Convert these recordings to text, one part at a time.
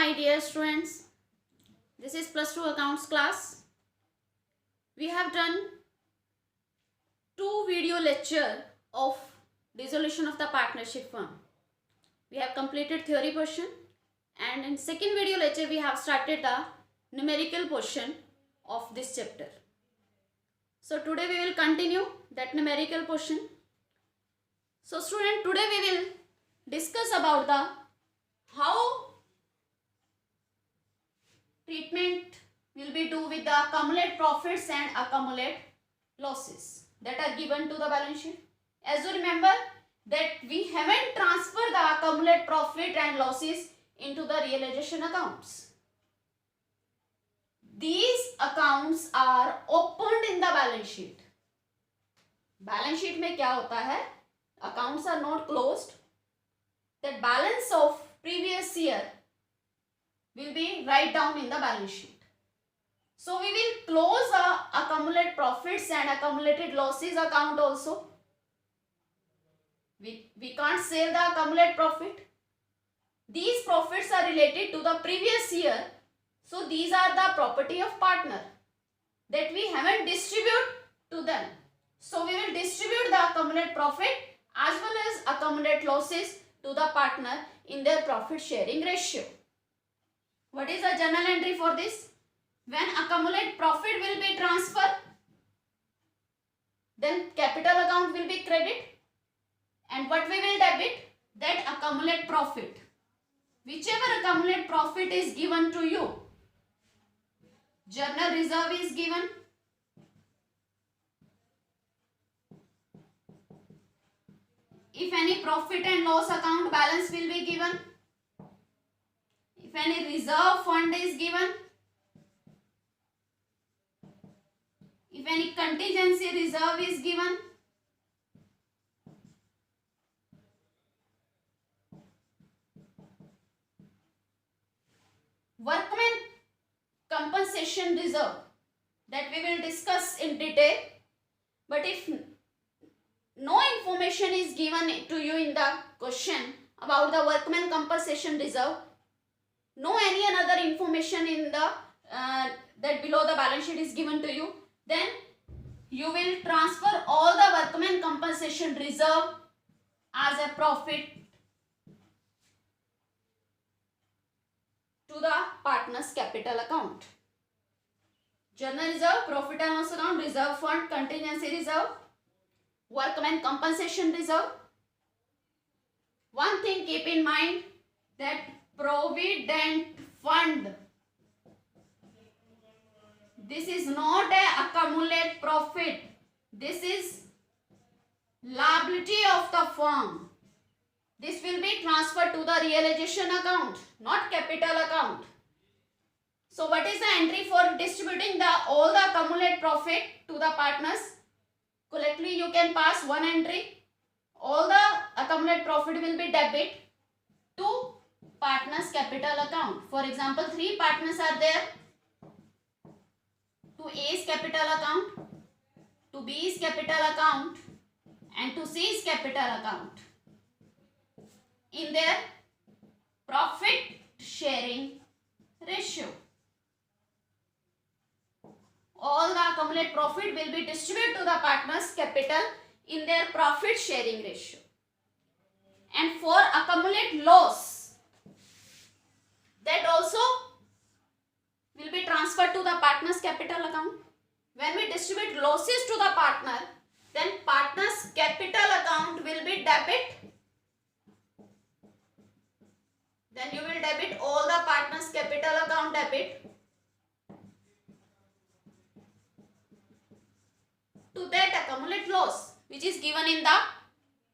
my dear students. This is plus 2 accounts class. We have done 2 video lecture of dissolution of the partnership firm. We have completed theory portion, and in second video lecture we have started the numerical portion of this chapter. So today we will continue that numerical portion. So student, today we will discuss about the how treatment will be do with the accumulate profits and accumulate losses that are given to the balance sheet. As you remember that we haven't transferred the accumulate profit and losses into the realization accounts. These accounts are opened in the balance sheet. Balance sheet में क्या होता है? Accounts are not closed. That balance of previous year will be write down in the balance sheet. So we will close the accumulated profits and accumulated losses account also. We can't sell the accumulated profit. These profits are related to the previous year. So these are the property of partner that we haven't distributed to them. So we will distribute the accumulated profit as well as accumulated losses to the partner in their profit sharing ratio. What is the journal entry for this? When accumulated profit will be transferred, then capital account will be credit, and what we will debit? That accumulated profit. Whichever accumulated profit is given to you, journal reserve is given. If any profit and loss account balance will be given, if any reserve fund is given, if any contingency reserve is given, workmen compensation reserve that we will discuss in detail. But if no information is given to you in the question about the workmen compensation reserve, no any another information in the that below the balance sheet is given to you, then you will transfer all the workmen compensation reserve as a profit to the partner's capital account. Journal reserve, profit and loss account, reserve fund, contingency reserve, workmen compensation reserve. One thing keep in mind that provident fund, this is not a accumulate profit. This is liability of the firm. This will be transferred to the realization account, not capital account. So what is the entry for distributing all the accumulated profit to the partners? Collectively you can pass one entry. All the accumulated profit will be debit to partners capital account. For example, 3 partners are there. To A's capital account, to B's capital account, and to C's capital account in their profit sharing ratio. All the accumulated profit will be distributed to the partners capital in their profit sharing ratio. And for accumulated loss, that also will be transferred to the partner's capital account. When we distribute losses to the partner, then partner's capital account will be debit. Then you will debit all the partner's capital account debit to that accumulated loss which is given in the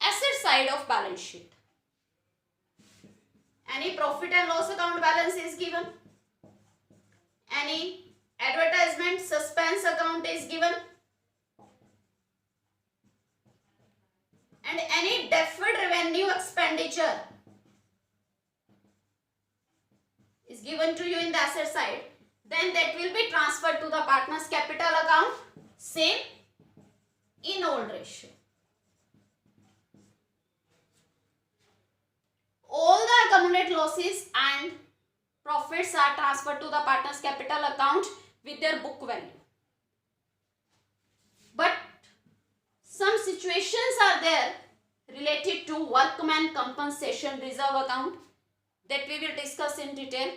asset side of balance sheet. Any profit and loss account balance is given. Any advertisement suspense account is given. And any deferred revenue expenditure is given to you in the asset side. Then that will be transferred to the partner's capital account. Same in old ratio. All the accumulated losses and profits are transferred to the partner's capital account with their book value. But some situations are there related to workman compensation reserve account that we will discuss in detail.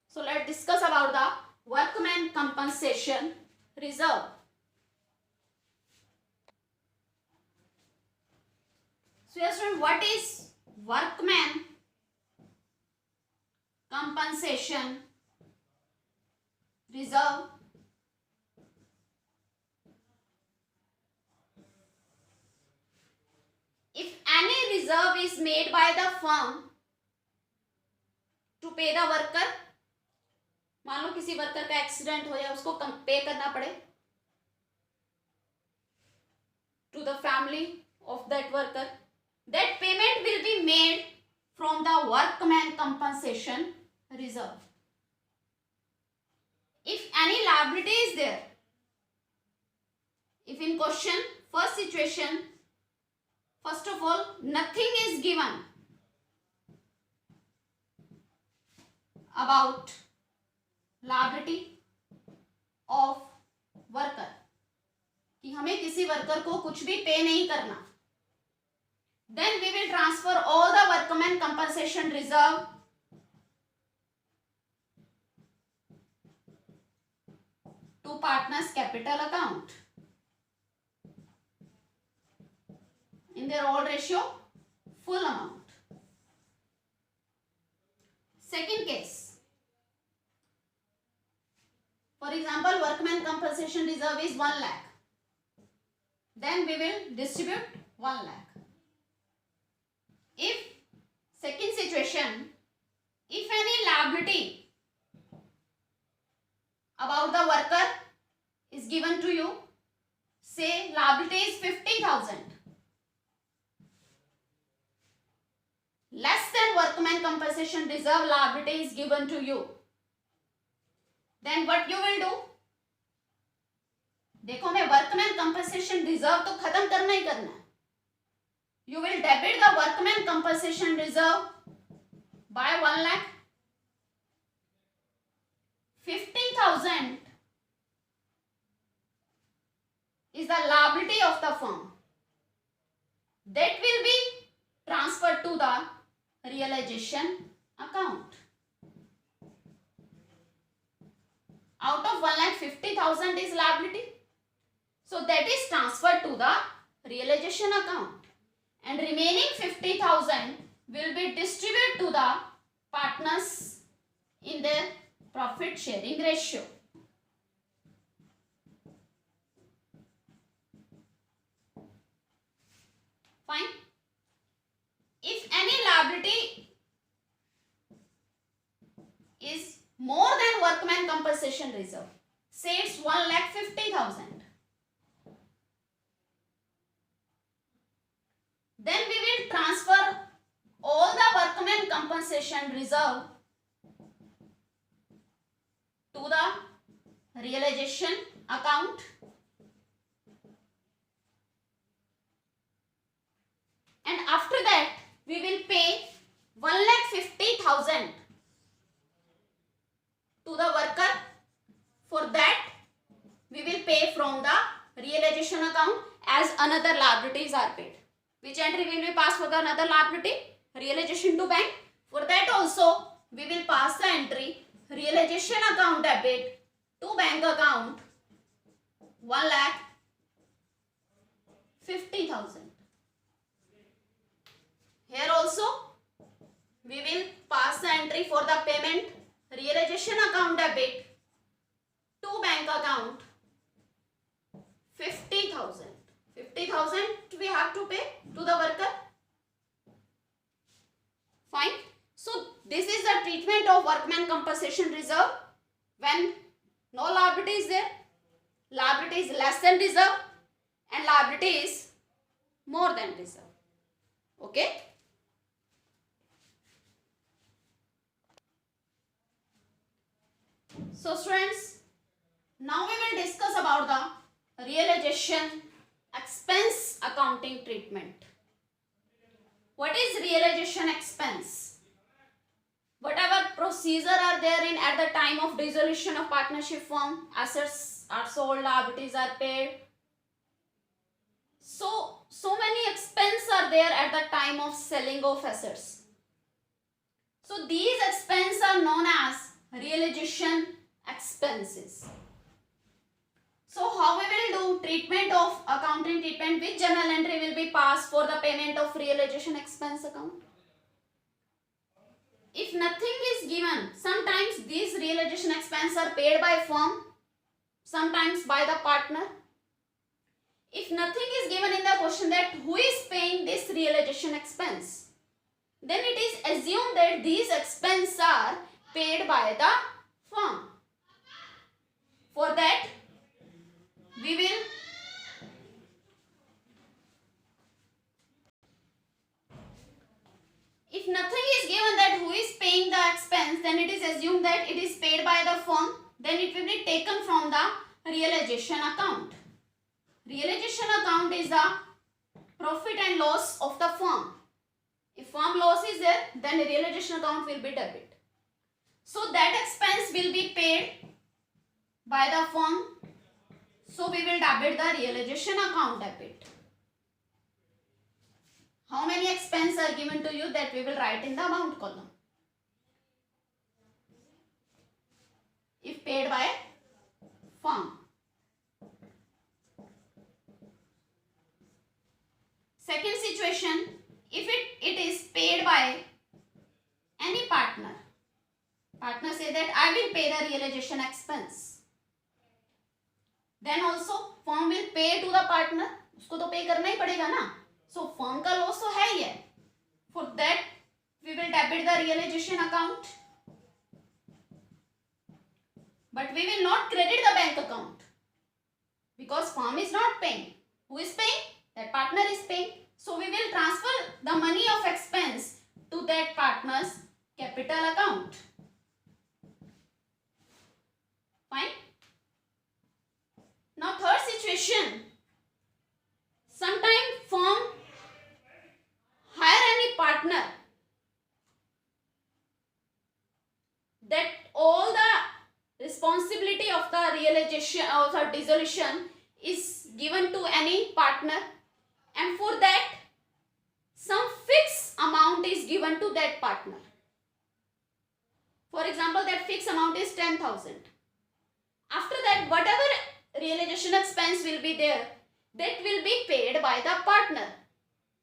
So let's discuss about the workman compensation reserve. So yes, friend, what is workman compensation reserve? If any reserve is made by the firm to pay the worker, मान लो किसी worker का accident हो या उसको पे करना पड़े to the family of that worker, that payment will be made from the workman compensation reserve. If any liability is there, if in question, first situation, first of all, nothing is given about liability of worker, कि हमें किसी worker को कुछ भी पे नहीं करना, then we will transfer all the workman compensation reserve to partner's capital account in their old ratio, full amount. Second case, for example, workman compensation reserve is 1 lakh. Then we will distribute 1 lakh. If second situation, if any liability about the worker is given to you, say liability is 50,000, less than workman compensation reserve liability is given to you, then what you will do? देखो मैं workman compensation reserve तो खत्म करना ही करना है. You will debit the workman compensation reserve by 1 lakh. 50,000 is the liability of the firm. That will be transferred to the realization account. Out of 1 lakh, 50,000 is liability. So that is transferred to the realization account. And remaining 50,000 will be distributed to the partners in their profit sharing ratio. Fine. If any liability is more than workman compensation reserve, say it's 1,50,000, then we will transfer all the workman compensation reserve to the realization account, and after that we will pay 1,50,000 to the worker. For that we will pay from the realization account as another liabilities are paid. Which entry will be passed for the another liability? Realization to bank. For that also we will pass the entry realization account debit to bank account 1,50,000. Here also we will pass the entry for the payment realization account debit to bank account 50,000. 50,000 we have to pay to the worker. Fine. So this is the treatment of workman compensation reserve when no liability is there, liability is less than reserve, and liability is more than reserve. Okay. So students, now we will discuss about the realization expense accounting treatment. What is realization expense? Whatever proceeds procedure are there in at the time of dissolution of partnership firm? Assets are sold, liabilities are paid. So many expenses are there at the time of selling of assets. So these expenses are known as realization expenses. So how we will do treatment of accounting treatment? Which journal entry will be passed for the payment of realization expense account? If nothing is given, sometimes these realization expenses are paid by firm, sometimes by the partner. If nothing is given in the question that who is paying this realization expense, then it is assumed that these expenses are paid by the firm. For that, we will if nothing is given that who is paying the expense, then it is assumed that it is paid by the firm. Then it will be taken from the realization account. Realization account is the profit and loss of the firm. If firm loss is there, then the realization account will be debit. So that expense will be paid by the firm. So we will debit the realization account debit. How many expenses are given to you, that we will write in the amount column. If paid by firm. Second situation, if it is paid by any partner. Partner say that I will pay the realization expense. Then also firm will pay to the partner. उसको तो pay करना ही पड़ेगा ना. So firm का loss तो है ही है. For that we will debit the realization account. But we will not credit the bank account. Because firm is not paying. Who is paying? That partner is paying. So we will transfer the money of expense to that partner's capital account. Fine. Now third situation. Sometime firm hire any partner that all the responsibility of the realization or the dissolution is given to any partner, and for that some fixed amount is given to that partner. For example, that fixed amount is 10,000. After that, whatever realization expense will be there, that will be paid by the partner.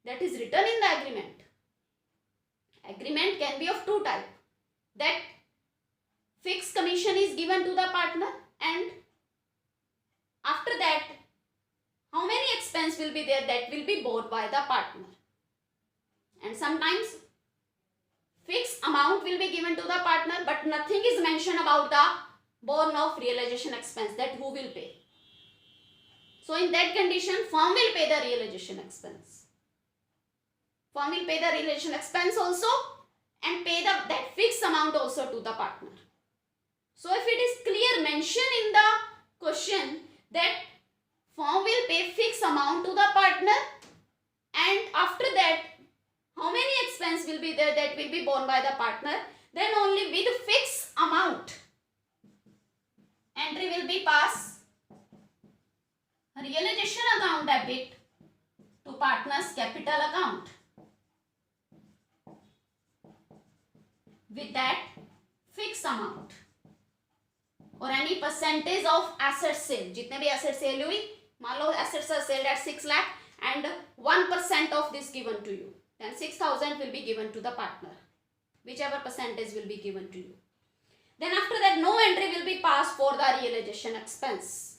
That is written in the agreement. Agreement can be of two types. That fixed commission is given to the partner, and after that how many expense will be there, that will be borne by the partner. And sometimes fixed amount will be given to the partner, but nothing is mentioned about the borne of realization expense, that who will pay. So in that condition, firm will pay the realization expense. Firm will pay the realization expense also and pay that fixed amount also to the partner. So if it is clear mentioned in the question that firm will pay fixed amount to the partner, and after that how many expense will be there, that will be borne by the partner, then only with fixed amount entry will be passed realization account debit to partner's capital account. With that fixed amount or any percentage of asset sale, जितने भी asset sale हुई, मान लो assets are sold at 6 lakh and 1% of this given to you, then 6,000 will be given to the partner, whichever percentage will be given to you. Then after that no entry will be passed for the realization expense,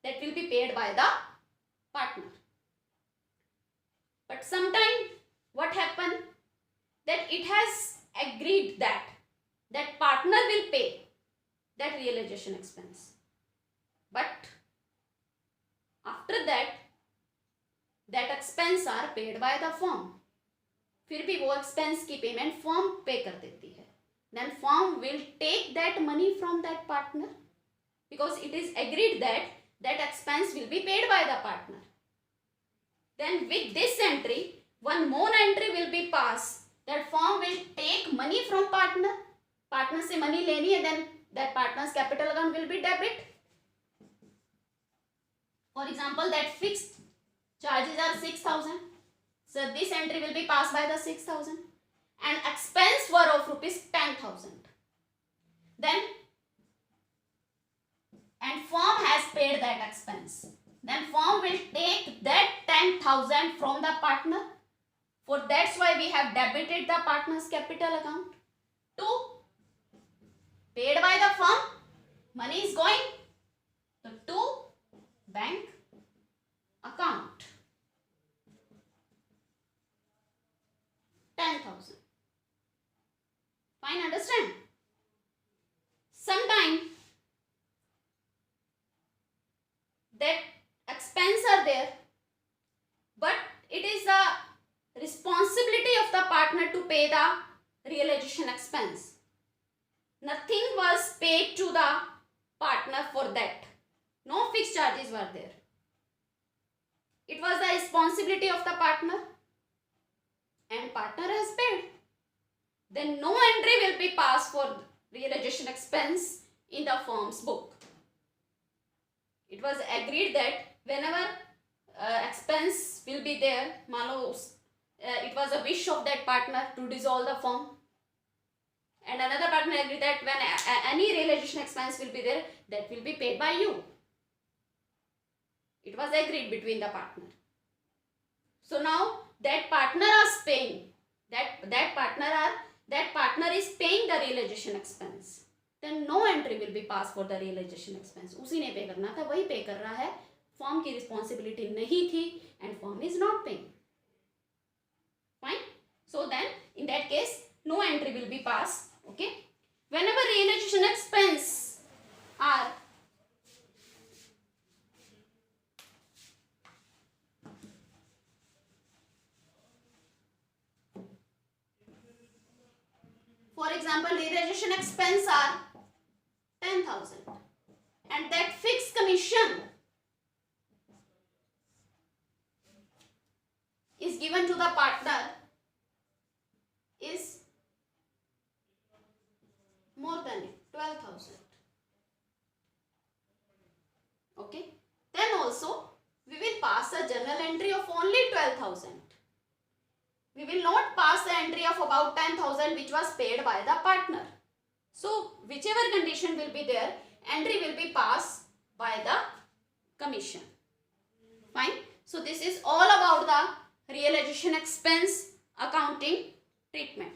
that will be paid by the partner. But sometime what happened, that it has agreed that partner will pay that realization expense, but after that expense are paid by the firm. फिर भी वो expense की payment firm pay कर देती है. Then firm will take that money from that partner, because it is agreed that expense will be paid by the partner. Then with this entry, one more entry will be passed, that firm will take money from partner partner से money लेनी है, then that partners capital account will be debit. For example, that fixed charges are 6,000. So this entry will be passed by the 6,000. And expense were of rupees 10,000. Then, and firm has paid that expense. Then firm will take that 10,000 from the partner. For that's why we have debited the partner's capital account. To paid by the firm, money is going to bank account. 10,000. Fine, understand? Sometime that expense are there, but it is the responsibility of the partner to pay the realization expense. Nothing was paid to the partner for that. No fixed charges were there. It was the responsibility of the partner, and partner has paid. Then no entry will be passed for realization expense in the firm's book. It was agreed that whenever expense will be there, it was a wish of that partner to dissolve the firm, and another partner agreed that when any realization expense will be there, that will be paid by you. It was agreed between the partner. So now that partner is paying, that partner is paying the realization expense. Then no entry will be passed for the realization expense. उसी ने पे करना था, वही पे कर रहा है. फॉर्म की रिस्पॉन्सिबिलिटी नहीं थी, and firm is not paying. Fine. So then in that case no entry will be passed. Okay. Whenever realization expense are for example, realization expense are 10,000 and that fixed commission is given to the partner is more than 12,000. Okay. Then also we will pass a journal entry of only 12,000. We will not pass the entry of about 10,000 which was paid by the partner. So whichever condition will be there, entry will be passed by the commission. Fine. So this is all about the realization expense accounting treatment.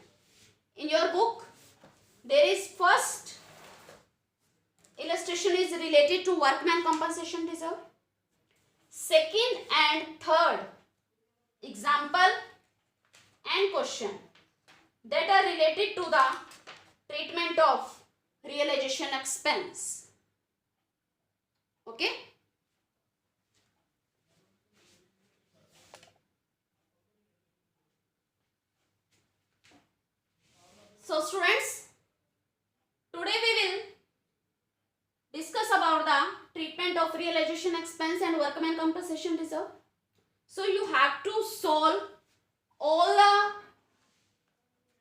In your book, there is first illustration is related to workman compensation reserve. Second and third example and question that are related to the treatment of realization expense. Okay. So students, today we will discuss about the treatment of realization expense and workman compensation reserve. So you have to solve all the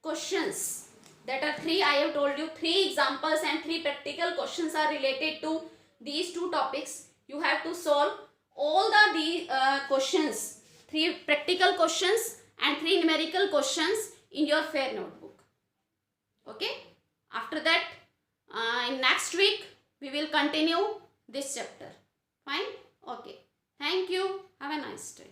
questions that are three. I have told you 3 examples and 3 practical questions are related to these 2 topics. You have to solve all the questions, 3 practical questions and 3 numerical questions in your fair notebook. Okay. After that, in next week we will continue this chapter. Fine. Okay. Thank you. Have a nice day.